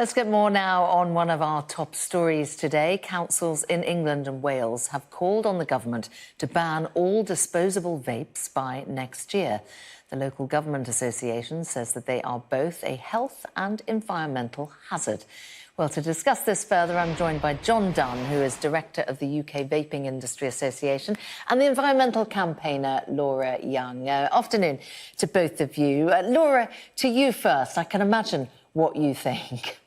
Let's get more now on one of our top stories today. Councils in England and Wales have called on the government to ban all disposable vapes by next year. The local government association says that they are both a health and environmental hazard. Well, to discuss this further, I'm joined by John Dunne, who is Director of the UK Vaping Industry Association, and the environmental campaigner, Laura Young. Afternoon to both of you. Laura, to you first. I can imagine what you think.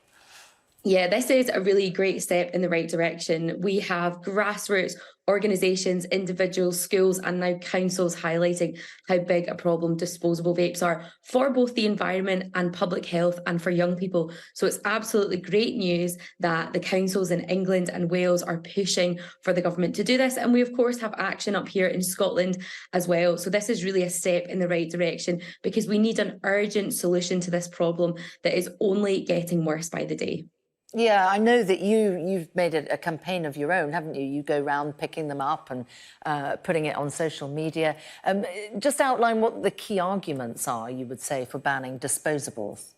Yeah, this is a really great step in the right direction. We have grassroots organisations, individuals, schools and now councils highlighting how big a problem disposable vapes are for both the environment and public health and for young people. So it's absolutely great news that the councils in England and Wales are pushing for the government to do this. And we, of course, have action up here in Scotland as well. So this is really a step in the right direction because we need an urgent solution to this problem that is only getting worse by the day. Yeah, I know that you've made a campaign of your own, haven't you? You go around picking them up and putting it on social media. Just outline what the key arguments are, you would say, for banning disposables.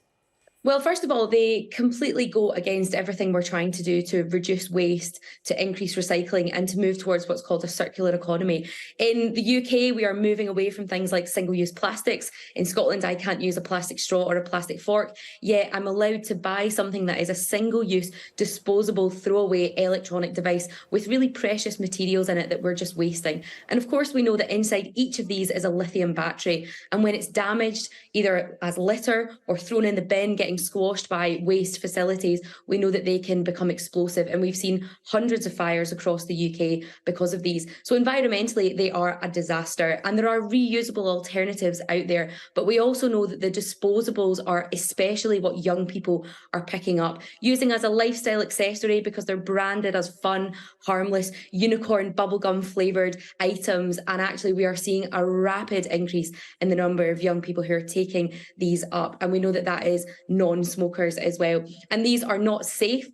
Well, first of all, they completely go against everything we're trying to do to reduce waste, to increase recycling and to move towards what's called a circular economy. In the UK, we are moving away from things like single-use plastics. In Scotland, I can't use a plastic straw or a plastic fork, yet I'm allowed to buy something that is a single-use, disposable, throwaway electronic device with really precious materials in it that we're just wasting. And of course, we know that inside each of these is a lithium battery. And when it's damaged, either as litter or thrown in the bin, getting squashed by waste facilities, we know that they can become explosive. And we've seen hundreds of fires across the UK because of these. So environmentally, they are a disaster. And there are reusable alternatives out there. But we also know that the disposables are especially what young people are picking up, using as a lifestyle accessory because they're branded as fun, harmless, unicorn bubblegum flavoured items. And actually, we are seeing a rapid increase in the number of young people who are taking these up. And we know that that is non-smokers as well. And these are not safe.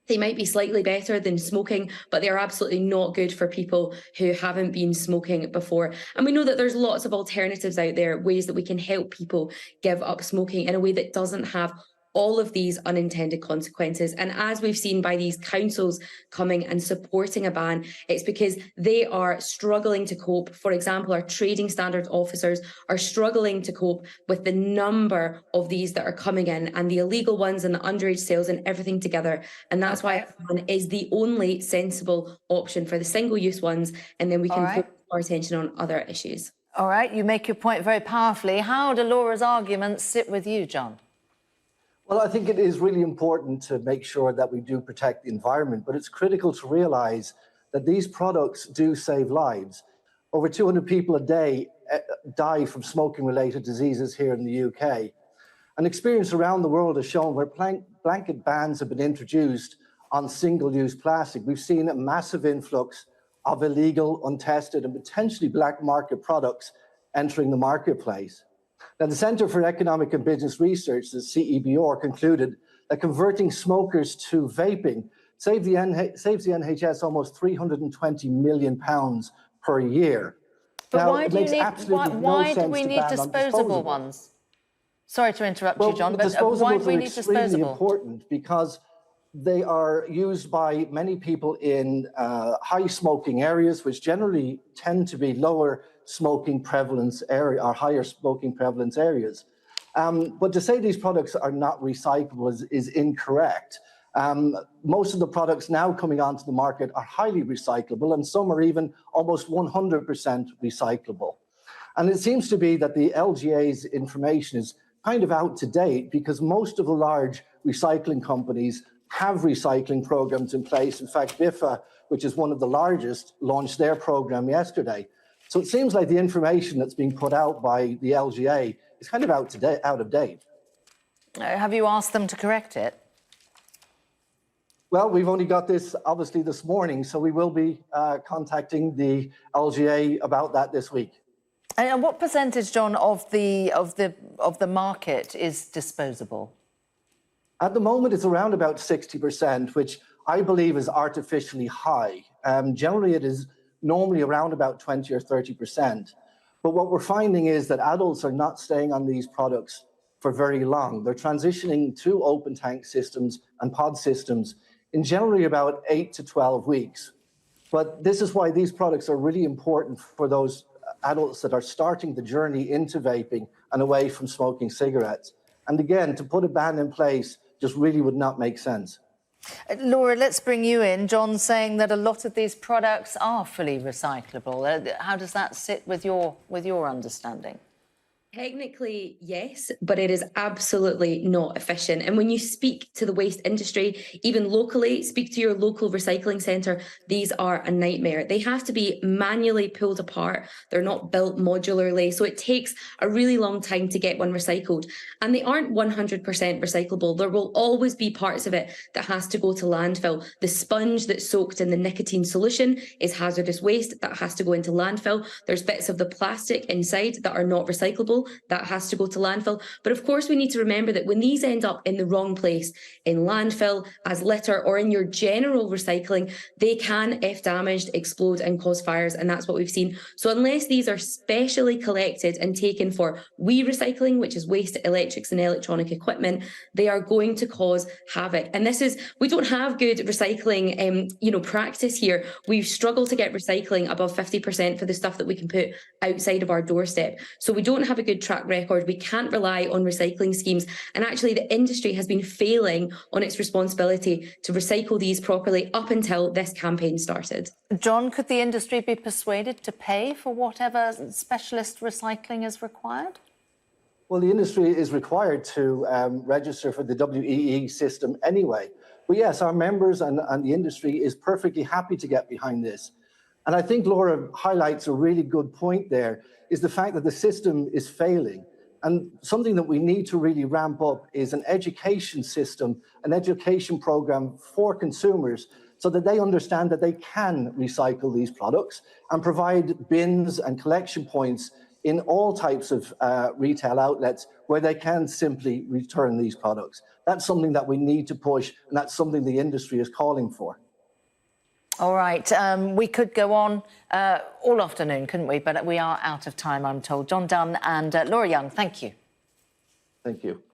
They might be slightly better than smoking, but they are absolutely not good for people who haven't been smoking before. And we know that there's lots of alternatives out there, ways that we can help people give up smoking in a way that doesn't have all of these unintended consequences. And as we've seen by these councils coming and supporting a ban, it's because they are struggling to cope. For example, our trading standards officers are struggling to cope with the number of these that are coming in and the illegal ones and the underage sales and everything together. And that's why a ban is the only sensible option for the single-use ones. And then we can focus our attention on other issues. All right, you make your point very powerfully. How do Laura's arguments sit with you, John? Well, I think it is really important to make sure that we do protect the environment, but it's critical to realise that these products do save lives. Over 200 people a day die from smoking-related diseases here in the UK. An experience around the world has shown where blanket bans have been introduced on single-use plastic. We've seen a massive influx of illegal, untested and potentially black market products entering the marketplace. Now, the Centre for Economic and Business Research, the CEBR, concluded that converting smokers to vaping saves the NHS almost £320 million per year. But now, why do we need disposable ones? Sorry to interrupt you, John, but why do we need disposable? Disposables are extremely important because they are used by many people in high smoking areas, which generally tend to be lower smoking prevalence area or higher smoking prevalence areas. But to say these products are not recyclable is incorrect. Most of the products now coming onto the market are highly recyclable, and some are even almost 100% recyclable. And it seems to be that the LGA's information is kind of out to date because most of the large recycling companies have recycling programs in place. In fact, BIFA, which is one of the largest, launched their program yesterday. So it seems like the information that's being put out by the LGA is kind of out of date. Have you asked them to correct it? Well, we've only got this obviously this morning, so we will be contacting the LGA about that this week. And what percentage, John, of the market is disposable? At the moment, it's around about 60%, which I believe is artificially high. Generally, it is normally around about 20 or 30%. But what we're finding is that adults are not staying on these products for very long. They're transitioning to open tank systems and pod systems in generally about 8 to 12 weeks. But this is why these products are really important for those adults that are starting the journey into vaping and away from smoking cigarettes. And again, to put a ban in place just really would not make sense. Laura, let's bring you in. John's saying that a lot of these products are fully recyclable. How does that sit with your understanding? Technically, yes, but it is absolutely not efficient. And when you speak to the waste industry, even locally, speak to your local recycling centre, these are a nightmare. They have to be manually pulled apart. They're not built modularly. So it takes a really long time to get one recycled. And they aren't 100% recyclable. There will always be parts of it that has to go to landfill. The sponge that's soaked in the nicotine solution is hazardous waste that has to go into landfill. There's bits of the plastic inside that are not recyclable. That has to go to landfill. But of course, we need to remember that when these end up in the wrong place, in landfill, as litter, or in your general recycling, they can, if damaged, explode and cause fires. And that's what we've seen. So unless these are specially collected and taken for recycling, which is waste electrics and electronic equipment, they are going to cause havoc. And we don't have good recycling, practice here. We've struggled to get recycling above 50% for the stuff that we can put outside of our doorstep. So we don't have a good track record. We can't rely on recycling schemes. And actually, the industry has been failing on its responsibility to recycle these properly up until this campaign started. John, could the industry be persuaded to pay for whatever specialist recycling is required? Well, the industry is required to register for the WEE system anyway. But yes, our members and the industry is perfectly happy to get behind this. And I think Laura highlights a really good point there, is the fact that the system is failing. And something that we need to really ramp up is an education system, an education program for consumers, so that they understand that they can recycle these products and provide bins and collection points in all types of retail outlets where they can simply return these products. That's something that we need to push, and that's something the industry is calling for. All right, we could go on all afternoon, couldn't we? But we are out of time, I'm told. John Dunne and Laura Young, thank you. Thank you.